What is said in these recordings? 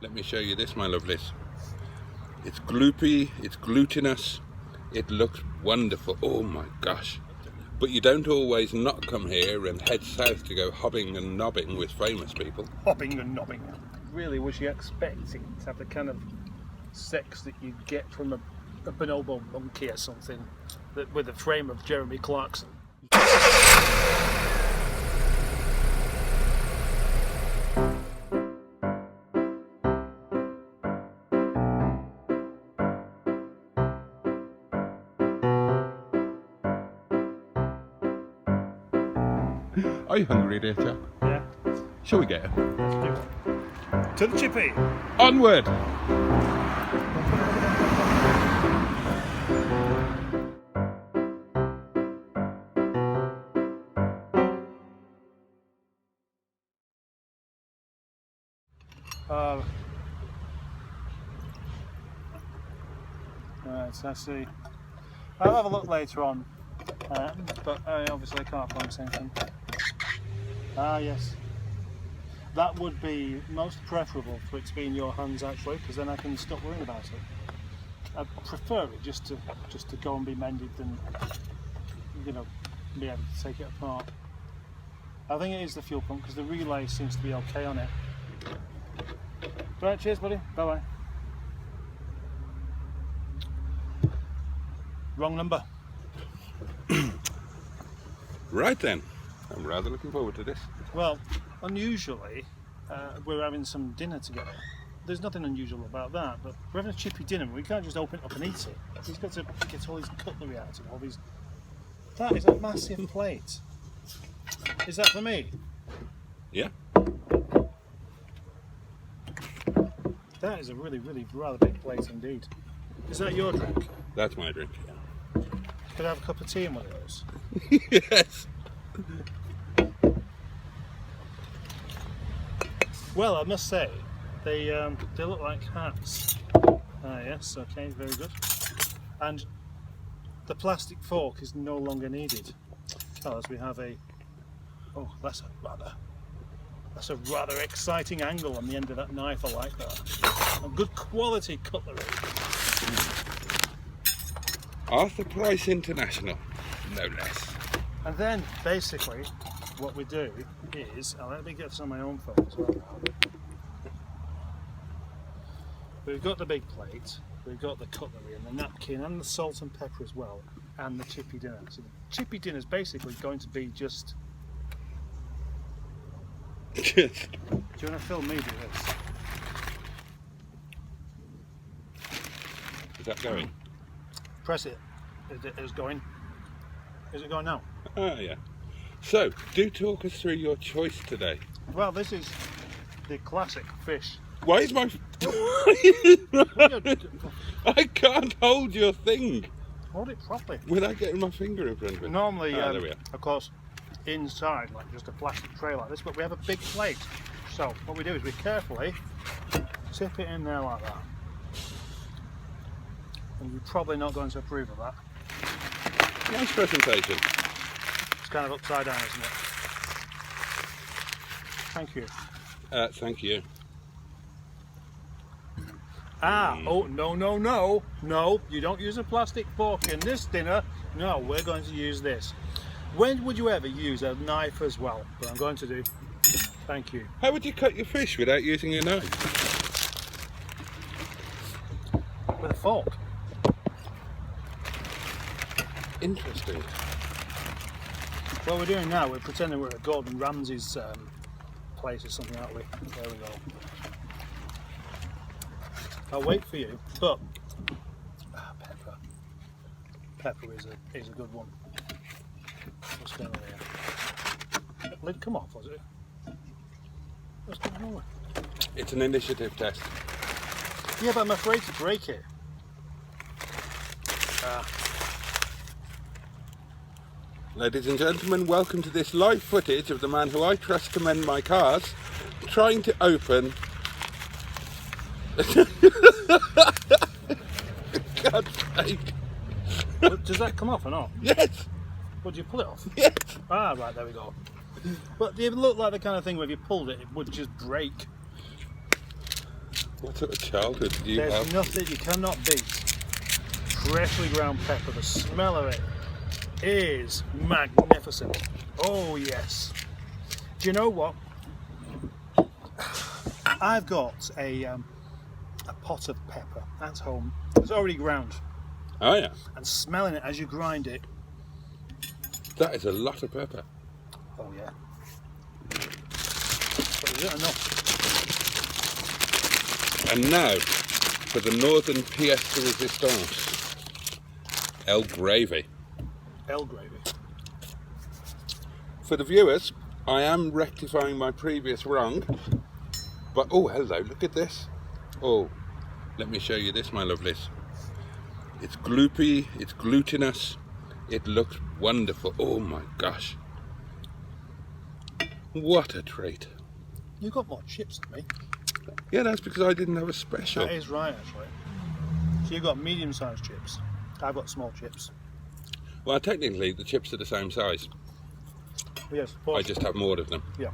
Let me show you this, my lovelies. It's gloopy, it's glutinous, it looks wonderful. Oh my gosh. But you don't always not come here and head south to go hobbing and nobbing with famous people. Hopping and nobbing. Really was you expecting to have the kind of sex that you get from a bonobo monkey or something that with the frame of Jeremy Clarkson? Are you hungry, dear chap? Yeah. Shall we go? Let's do it. To the Chippy! Onward! Right, I see. I'll have a look later on, but I obviously can't promise anything. Ah, yes. That would be most preferable for it to be in your hands, actually, because then I can stop worrying about it. I prefer it just to go and be mended than, you know, be able to take it apart. I think it is the fuel pump because the relay seems to be okay on it. Right, cheers, buddy. Bye bye. Wrong number. Right then, I'm rather looking forward to this. Well, unusually, we're having some dinner together. There's nothing unusual about that, but we're having a Chippy dinner. We can't just open it up and eat it. He's got to get all his cutlery out and all these. That is a massive plate. Is that for me? Yeah? That is a really, really rather big plate indeed. Is that your drink? That's my drink. Could I have a cup of tea in one of those? Yes! Well, I must say, they look like hats. Ah, yes, okay, very good. And the plastic fork is no longer needed because we have a. Oh, that's a rather exciting angle on the end of that knife. I like that. A good quality cutlery. Arthur Price International, no less. And then basically, what we do is, let me get this on my own phone as well. We've got the big plate, we've got the cutlery and the napkin and the salt and pepper as well, and the Chippy dinner. So the Chippy dinner is basically going to be just. Do you want to film me do this? Is that going? Press it. It's going. Is it going now? Ah, yeah. So, do talk us through your choice today. Well, this is the classic fish. Why is my... I can't hold your thing Hold it properly. without getting my finger in front of it. Normally, there we are. of course, inside, like just a plastic tray like this, but we have a big plate. So what we do is we carefully tip it in there like that. And you're probably not going to approve of that. Nice presentation. It's kind of upside down, isn't it? Thank you. Thank you. Oh, no, you don't use a plastic fork in this dinner. No, we're going to use this. When would you ever use a knife as well? But I'm going to do. Thank you. How would you cut your fish without using a knife? With a fork. Interesting. What we're doing now, we're pretending we're at Gordon Ramsay's place or something, aren't we? There we go. I'll wait for you, but pepper. Pepper is a good one. What's going on here? Lid come off, was it? What's going on? It's an initiative test. Yeah, but I'm afraid to break it. Ladies and gentlemen, welcome to this live footage of the man who I trust to mend my cars, trying to open... God's sake. Does that come off or not? Yes! Would you pull it off? Yes! Ah, right, there we go. But it looked like the kind of thing where if you pulled it, it would just break. What sort of childhood did you There's have? nothing you cannot beat. Freshly ground pepper, the smell of it is magnificent. Oh yes. Do you know what? I've got a pot of pepper at home. It's already ground. Oh yeah, And smelling it as you grind it. that is a lot of pepper. Oh yeah. But is it enough? And now, for the northern pièce de résistance, El Gravy. El gravy. For the viewers, I am rectifying my previous wrong, but oh hello, look at this. Oh, let me show you this, my lovelies. It's gloopy, it's glutinous, it looks wonderful. Oh my gosh. What a treat. You've got more chips than me. Yeah, that's because I didn't have a special. That is right, actually. So you've got medium-sized chips. I've got small chips. Well, technically the chips are the same size. Yes, I just have more of them. Yeah.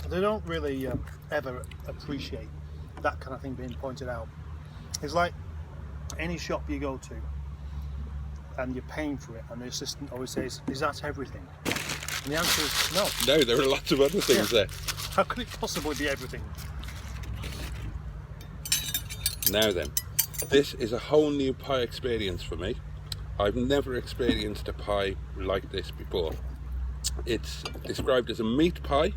They don't really ever appreciate that kind of thing being pointed out. It's like any shop you go to and you're paying for it and the assistant always says, is that everything? And the answer is no. No, there are lots of other things there. How could it possibly be everything? Now then, this is a whole new pie experience for me. I've never experienced a pie like this before. It's described as a meat pie.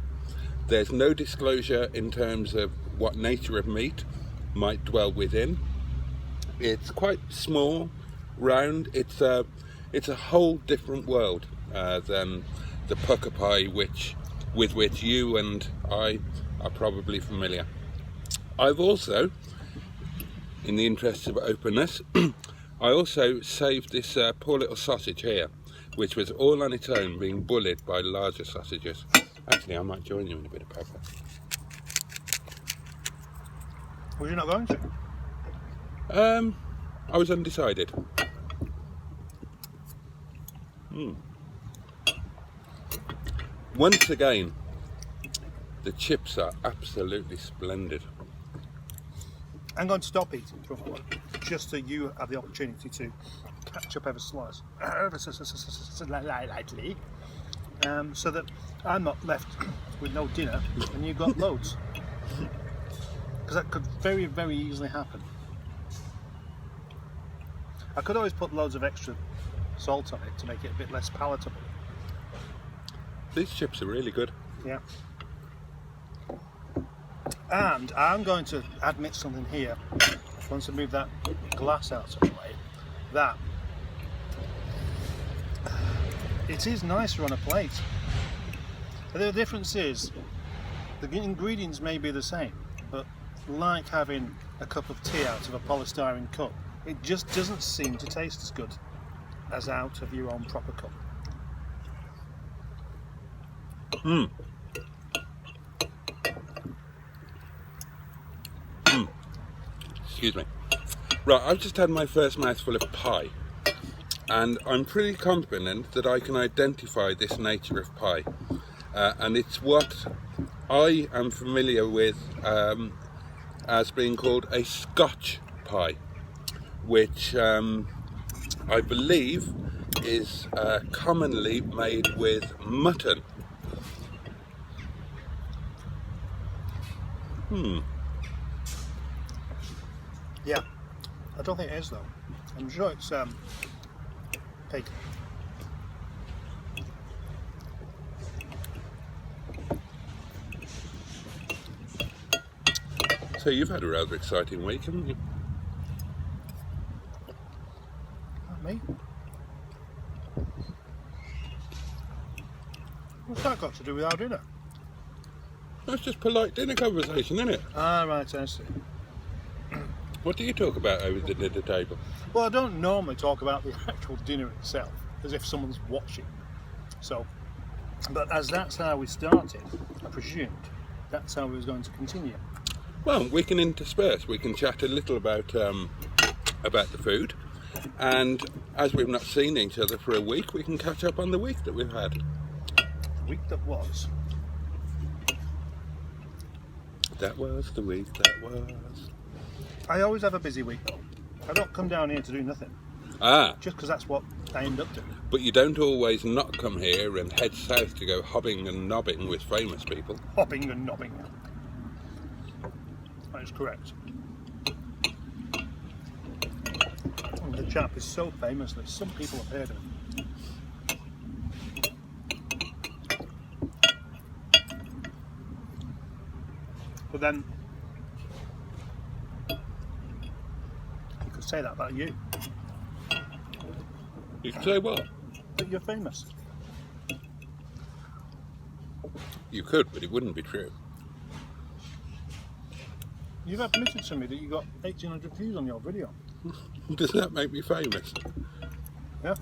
There's no disclosure in terms of what nature of meat might dwell within. It's quite small, round. It's a whole different world than the pucker pie with which you and I are probably familiar. I've also, in the interests of openness, I also saved this poor little sausage here, which was all on its own, being bullied by larger sausages. Actually, I might join you in a bit of pepper. Was you not going to? I was undecided. Once again, the chips are absolutely splendid. I'm going to stop eating for a moment, just so you have the opportunity to catch up ever so lightly, so that I'm not left with no dinner and you've got loads. Because that could very, very easily happen. I could always put loads of extra salt on it to make it a bit less palatable. These chips are really good. Yeah. And I'm going to admit something here, once I move that glass out of the way, that it is nicer on a plate. The difference is, the ingredients may be the same, but like having a cup of tea out of a polystyrene cup, it just doesn't seem to taste as good as out of your own proper cup. Excuse me. Right, I've just had my first mouthful of pie, and I'm pretty confident that I can identify this nature of pie, and it's what I am familiar with as being called a Scotch pie, which I believe is commonly made with mutton. Yeah, I don't think it is though. I'm sure it's pig. So you've had a rather exciting week, haven't you? Not me. What's that got to do with our dinner? That's just polite dinner conversation, isn't it? Ah, right, I see. What do you talk about over the dinner table? Well, I don't normally talk about the actual dinner itself, as if someone's watching. So, but as that's how we started, I presumed that's how we was going to continue. Well, we can intersperse. We can chat a little about the food, and as we've not seen each other for a week, we can catch up on the week that we've had. The week that was. That was the week that was. I always have a busy week though. I don't come down here to do nothing. Ah, Just because that's what I end up doing. but you don't always not come here and head south to go hobbing and nobbing with famous people. Hopping and knobbing. That is correct. And the chap is so famous that some people have heard of him. But then, you could say that about you. You can say what? That you're famous. You could, but it wouldn't be true. You've admitted to me that you got 1,800 views on your video. Does that make me famous? Yeah.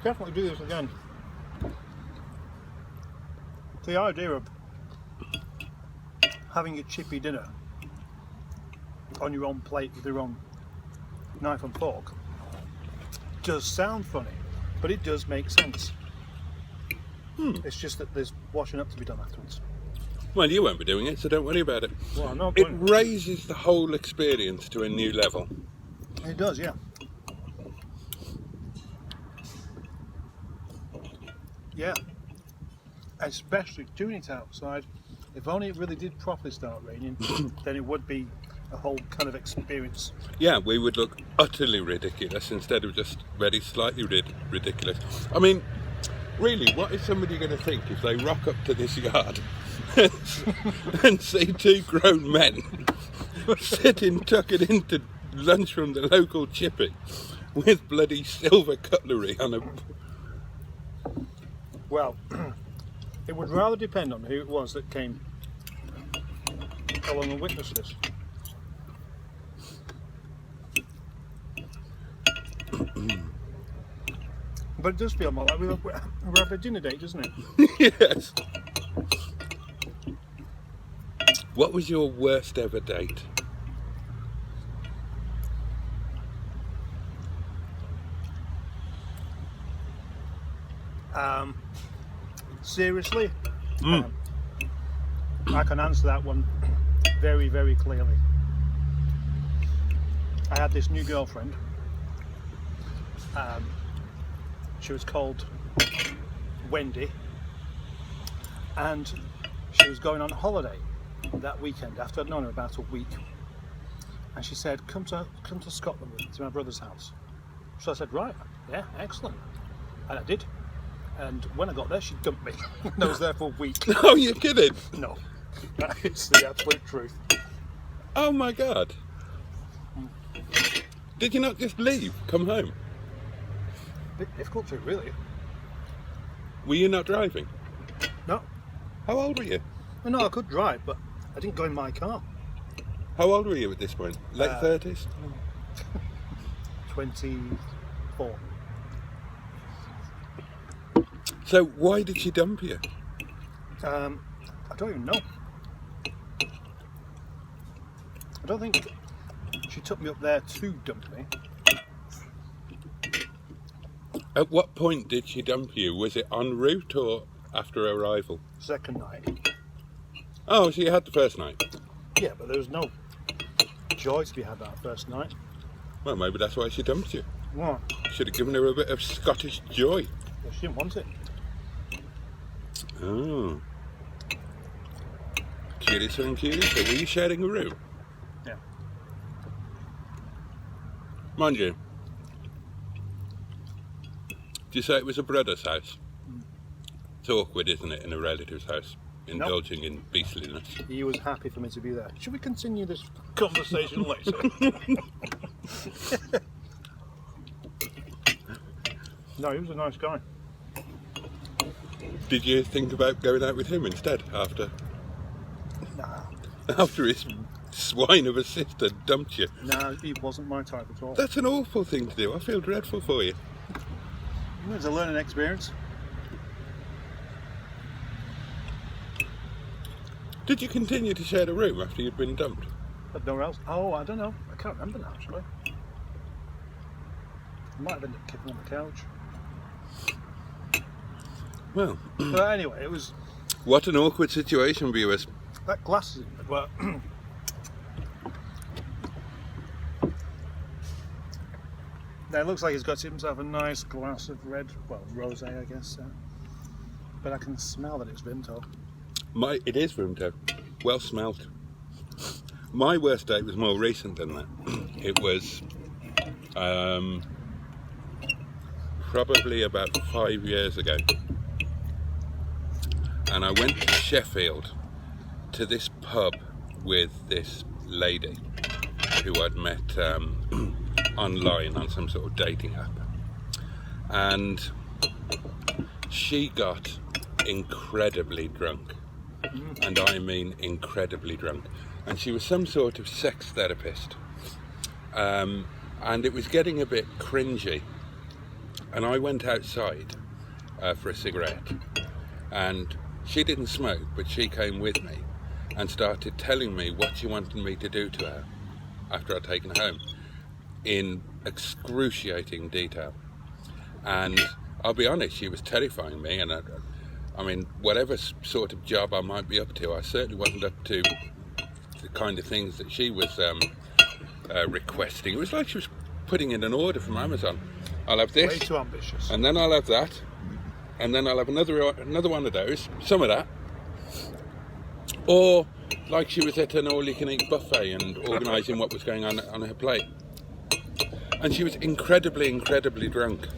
Definitely do this again. The idea of having a chippy dinner on your own plate with your own knife and fork does sound funny, but it does make sense. It's just that there's washing up to be done afterwards. Well, you won't be doing it, so don't worry about it. Well, I'm not It going. raises the whole experience to a new level. It does, yeah. Yeah. Especially doing it outside. If only it really did properly start raining, then it would be a whole kind of experience. Yeah, we would look utterly ridiculous instead of just very slightly ridiculous. I mean, really, what is somebody going to think if they rock up to this yard and see two grown men sitting tucking into lunch from the local Chippy with bloody silver cutlery on a... Well, it would rather depend on who it was that came along and witnessed this. But it does feel more like we're having a dinner date, doesn't it? Yes. What was your worst ever date? Seriously, I can answer that one very, very clearly. I had this new girlfriend. She was called Wendy, and she was going on holiday that weekend after I'd known her about a week. And she said, "Come to Scotland with me, to my brother's house." So I said, "Right, yeah, excellent," and I did. And when I got there, she dumped me. And I was there for a week. Oh, you're kidding? No, that is the absolute truth. Oh my God. Did you not just leave, come home? Bit difficult to, really. Were you not driving? No, How old were you? no, I could drive, but I didn't go in my car. How old were you at this point? Late 30s? 24. So why did she dump you? I don't even know. I don't think she took me up there to dump me. At what point did she dump you? Was it en route or after arrival? Second night. Oh, so you had the first night. Yeah, but there was no joy to be had that first night. Well, maybe that's why she dumped you. Well, Should have given her a bit of Scottish joy. she didn't want it. Oh. Curiouser and curiouser. Were you sharing a room? Yeah. Mind you, do you say it was a brother's house? It's awkward, isn't it, in a relative's house, indulging in beastliness? He was happy for me to be there. Should we continue this conversation later? No, he was a nice guy. Did you think about going out with him instead after Nah, his swine of a sister dumped you? nah, he wasn't my type at all. That's an awful thing to do. I feel dreadful for you. It was a learning experience. Did you continue to share the room after you'd been dumped? But nowhere else. Oh, I don't know. I can't remember now, actually. I might have ended up kicking on the couch. Well, But anyway, it was what an awkward situation, viewers. that glass. Well, now it looks like he's got himself a nice glass of red, well, rosé, I guess. But I can smell that it's Vimto. It is Vimto. Well smelt. My worst date was more recent than that. It was probably about 5 years ago. And I went to Sheffield to this pub with this lady who I'd met online on some sort of dating app. And she got incredibly drunk. And I mean incredibly drunk. And she was some sort of sex therapist. And it was getting a bit cringy. And I went outside for a cigarette. And she didn't smoke, but she came with me and started telling me what she wanted me to do to her after I'd taken her home in excruciating detail. And I'll be honest, she was terrifying me. And I mean, whatever sort of job I might be up to, I certainly wasn't up to the kind of things that she was requesting. It was like she was putting in an order from Amazon. I'll have this. Way too ambitious. And then I'll have that. And then I'll have another one of those, some of that. Or like she was at an all-you-can-eat buffet and organising what was going on her plate. And she was incredibly drunk.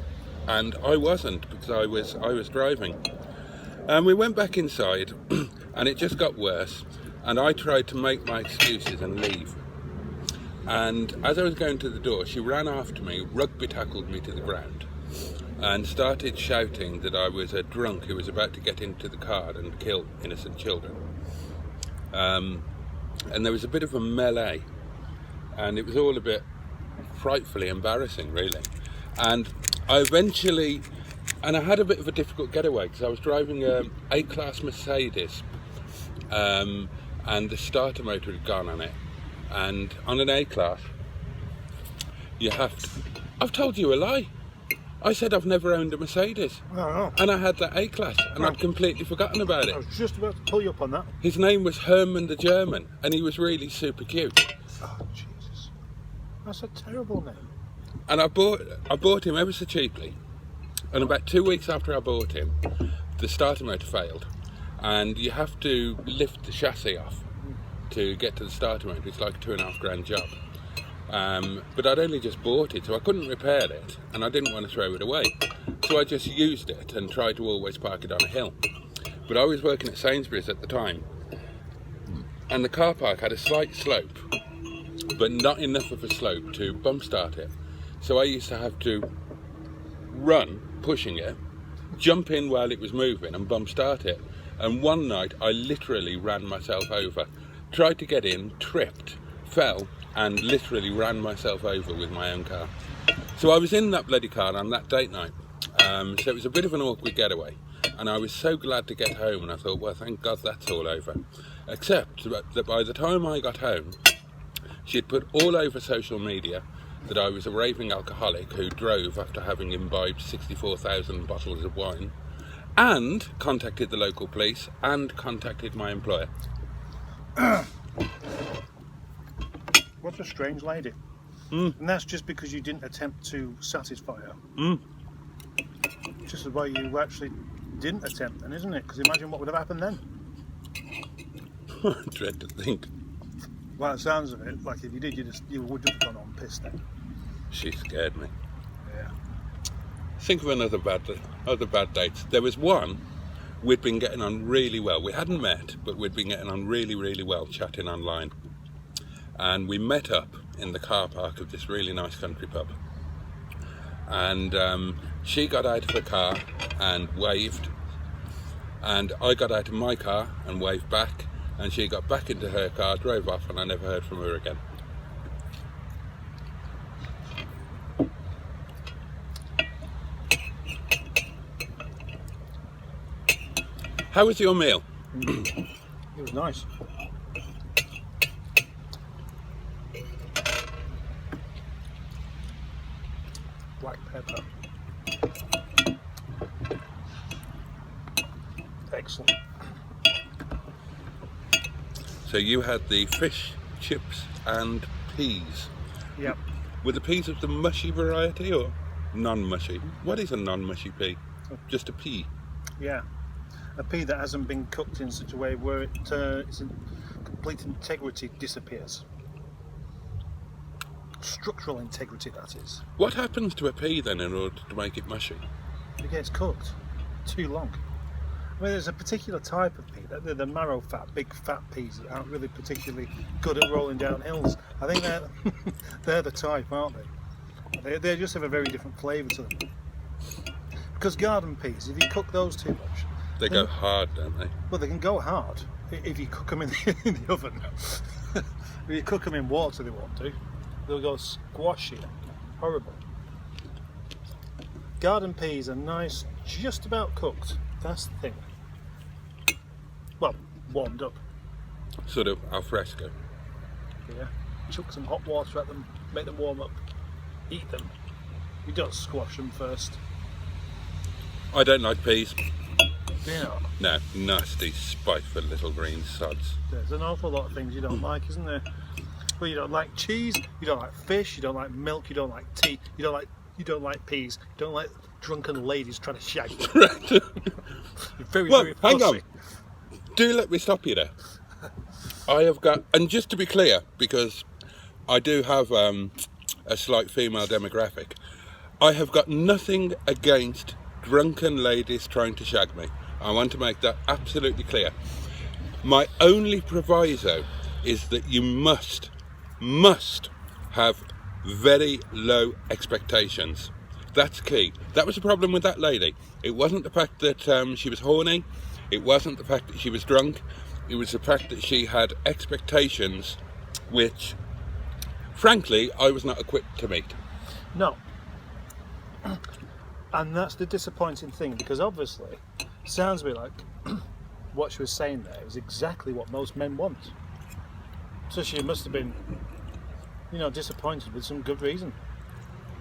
And I wasn't, because I was driving. And we went back inside, and it just got worse. And I tried to make my excuses and leave. And as I was going to the door, she ran after me, rugby tackled me to the ground, and started shouting that I was a drunk who was about to get into the car and kill innocent children. And there was a bit of a melee, and it was all a bit frightfully embarrassing, really. And I eventually, and I had a bit of a difficult getaway because I was driving a A-class Mercedes, and the starter motor had gone on it. And on an A-class, you have to... I've told you a lie. I said I've never owned a Mercedes. No. And I had that A-class, and I'd completely forgotten about it. I was just about to pull you up on that. His name was Herman the German, and he was really super cute. Oh, Jesus. That's a terrible name. And I bought him ever so cheaply. And about 2 weeks after I bought him, the starter motor failed. And you have to lift the chassis off to get to the starter motor. It's like a £2,500 job. But I'd only just bought it, so I couldn't repair it, and I didn't want to throw it away. So I just used it and tried to always park it on a hill. But I was working at Sainsbury's at the time, and the car park had a slight slope, but not enough of a slope to bump start it. So I used to have to run, pushing it, jump in while it was moving and bump start it. And one night I literally ran myself over. Tried to get in, tripped, fell, and literally ran myself over with my own car. So I was in that bloody car on that date night. So it was a bit of an awkward getaway. And I was so glad to get home, and I thought, well, thank God that's all over. Except that by the time I got home, she had put all over social media that I was a raving alcoholic who drove after having imbibed 64,000 bottles of wine, and contacted the local police, and contacted my employer. What a strange lady. And that's just because you didn't attempt to satisfy her. Just as well you actually didn't attempt then, isn't it? Because imagine what would have happened then. I dread to think. Well, it sounds of it, like if you did, you would have gone on pissed then. She scared me. Yeah. Think of other bad dates. There was one, we'd been getting on really well. We hadn't met, but we'd been getting on really well, chatting online. And we met up in the car park of this really nice country pub. And she got out of her car and waved. And I got out of my car and waved back. And she got back into her car, drove off, and I never heard from her again. How was your meal? It was nice. Black pepper. excellent. So you had the fish, chips and peas. Yep. Were the peas of the mushy variety or non-mushy? What is a non-mushy pea? Just a pea. Yeah. A pea that hasn't been cooked in such a way where its complete integrity disappears. Structural integrity, that is. What happens to a pea then in order to make it mushy? It gets cooked too long. I mean, there's a particular type of pea, they're the marrow fat, big fat peas that aren't really particularly good at rolling down hills. I think they're the type, aren't they? They just have a very different flavour to them. Because garden peas, if you cook those too much, They go hard, don't they? well, they can go hard if you cook them in the oven. If you cook them in water, they won't do. They'll go squashy, horrible. Garden peas are nice, just about cooked. That's the thing. Well, warmed up. Sort of al fresco. Yeah. Chuck some hot water at them, make them warm up, eat them. You don't squash them first. I don't like peas. Yeah. No, nasty, spiteful little green sods. There's an awful lot of things you don't like, isn't there? Well, you don't like cheese, you don't like fish, you don't like milk, you don't like tea, you don't like peas, you don't like drunken ladies trying to shag you. You're very, Well, very hang fussy. on. Do let me stop you there. I have got, and just to be clear, because I do have a slight female demographic, I have got nothing against drunken ladies trying to shag me. I want to make that absolutely clear. My only proviso is that you must have very low expectations. That's key. That was the problem with that lady. It wasn't the fact that she was horny. It wasn't the fact that she was drunk. It was the fact that she had expectations which, frankly, I was not equipped to meet. No. And that's the disappointing thing, because obviously, sounds to me like what she was saying there is exactly what most men want. So she must have been, disappointed with some good reason.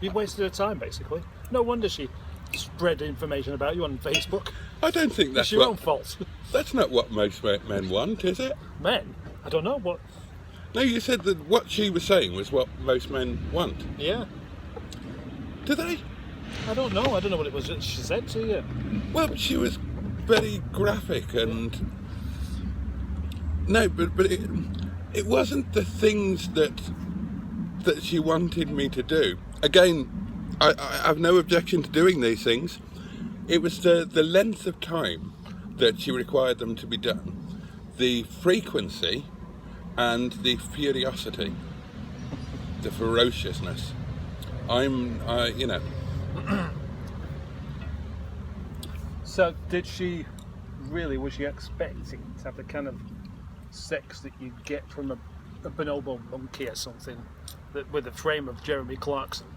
You've wasted her time, basically. No wonder she spread information about you on Facebook. I don't think that's It's your own fault. That's not what most men want, is it? Men? I don't know what. No, you said that what she was saying was what most men want. Yeah. Do they? I don't know. I don't know what it was that she said to you. Well, she was very graphic and... No, but it wasn't the things that she wanted me to do. Again, I have no objection to doing these things. It was the length of time that she required them to be done, the frequency and the furiosity, the ferociousness. So was she expecting to have the kind of sex that you get from a bonobo monkey or something, that with the frame of Jeremy Clarkson?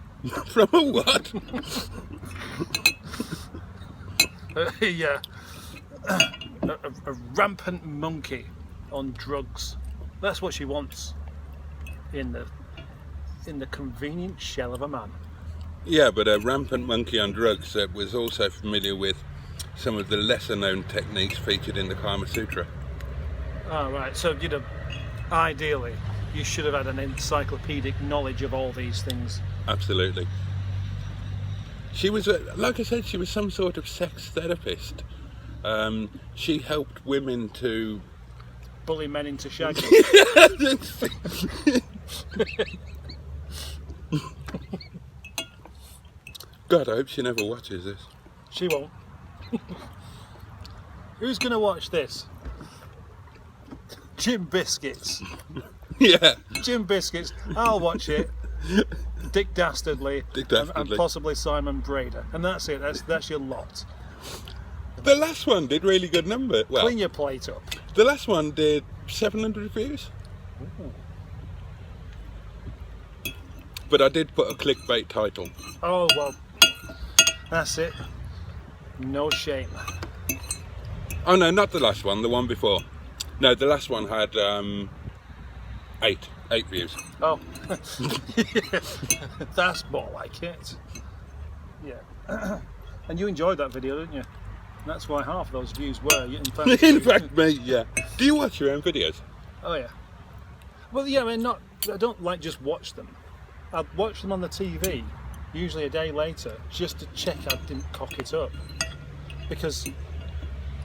From a what? Yeah, a rampant monkey on drugs. That's what she wants in the convenient shell of a man. Yeah, but a rampant monkey on drugs that was also familiar with some of the lesser known techniques featured in the Kama Sutra. Oh, right. So, ideally, you should have had an encyclopedic knowledge of all these things. Absolutely. She was, like I said, she was some sort of sex therapist. She helped women to... Bully men into shagging. God, I hope she never watches this. She won't. Who's going to watch this? Jim Biscuits. Yeah. Jim Biscuits. I'll watch it. Dick Dastardly. And possibly Simon Brader. And that's it. That's your lot. The last one did really good number. Well, clean your plate up. The last one did 700 views. Ooh. But I did put a clickbait title. Oh, well, that's it. No shame. Oh no, not the last one, the one before. No, the last one had 8 views. Oh, that's more like it. Yeah. And you enjoyed that video, didn't you? That's why half of those views were, in fact. In fact, mate, yeah. Do you watch your own videos? Oh yeah. Well, yeah. I mean, I don't like just watch them. I'd watch them on the TV, usually a day later, just to check I didn't cock it up. Because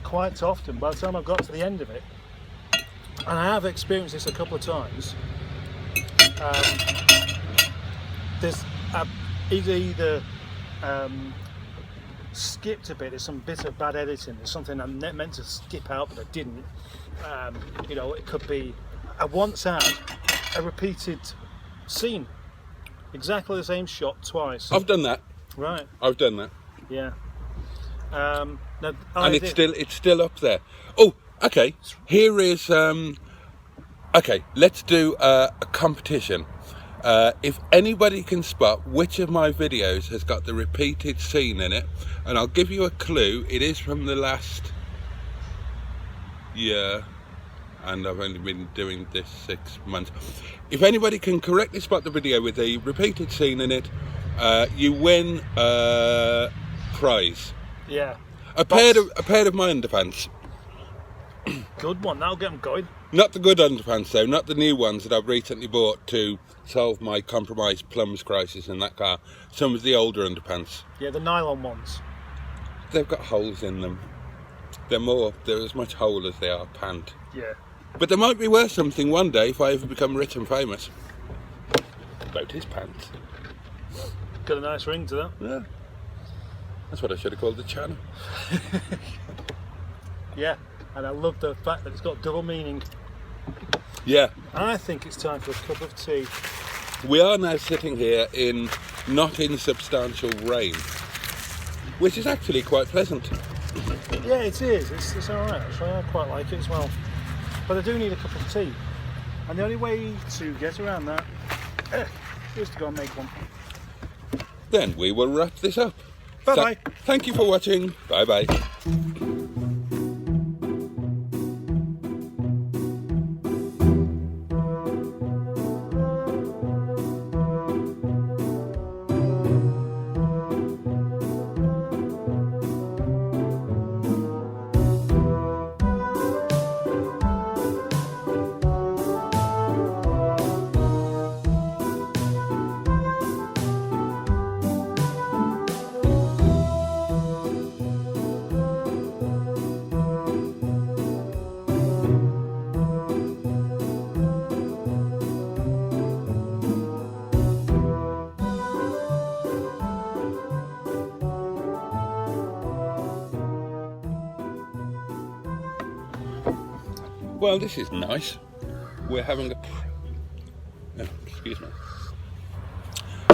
quite often, by the time I've got to the end of it, and I have experienced this a couple of times, there's either skipped a bit, there's some bit of bad editing, there's something I meant to skip out but I didn't. You know, it could be, I once had a repeated scene, exactly the same shot twice. I've done that. Right. I've done that. Yeah. Now, And it's still up there. Oh, okay. Here is okay. Let's do a competition. If anybody can spot which of my videos has got the repeated scene in it, and I'll give you a clue. It is from the last year, and I've only been doing this 6 months. If anybody can correctly spot the video with the repeated scene in it, you win a prize. Yeah. A pair of my underpants. Good one. That'll get them going. Not the good underpants though, not the new ones that I've recently bought to solve my compromised plums crisis in that car. Some of the older underpants. Yeah, the nylon ones. They've got holes in them. They're as much hole as they are pant. Yeah. But they might be worth something one day if I ever become rich and famous. About his pants. Got a nice ring to that. Yeah. That's what I should have called the channel. Yeah, and I love the fact that it's got double meaning. Yeah. I think it's time for a cup of tea. We are now sitting here in not insubstantial rain, which is actually quite pleasant. Yeah, it is. It's alright actually. I quite like it as well. But I do need a cup of tea. And the only way to get around that is to go and make one. Then we will wrap this up. Bye-bye. Thank you for watching. Bye-bye. Well, this is nice. We're having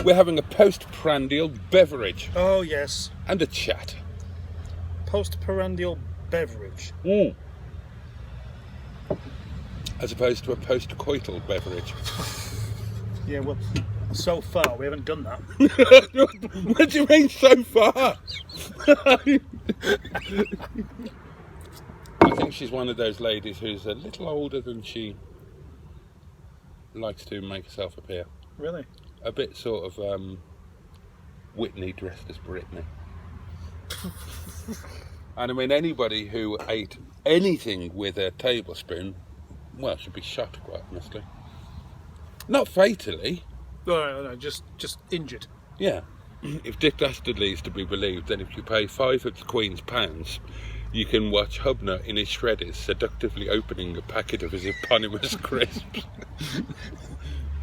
We're having a postprandial beverage Oh yes. and a chat. Postprandial beverage. As opposed to a post-coital beverage. Yeah, well, so far we haven't done that. What do you mean so far? I think she's one of those ladies who's a little older than she likes to make herself appear. Really? A bit sort of Whitney dressed as Britney. And I mean, anybody who ate anything with a tablespoon, well, should be shot, quite honestly. Not fatally. No, just injured. Yeah. If Dick Dastardly is to be believed, then if you pay 5 of the Queen's pounds, you can watch Hubner in his shredders seductively opening a packet of his eponymous crisps.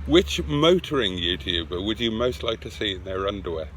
Which motoring YouTuber would you most like to see in their underwear?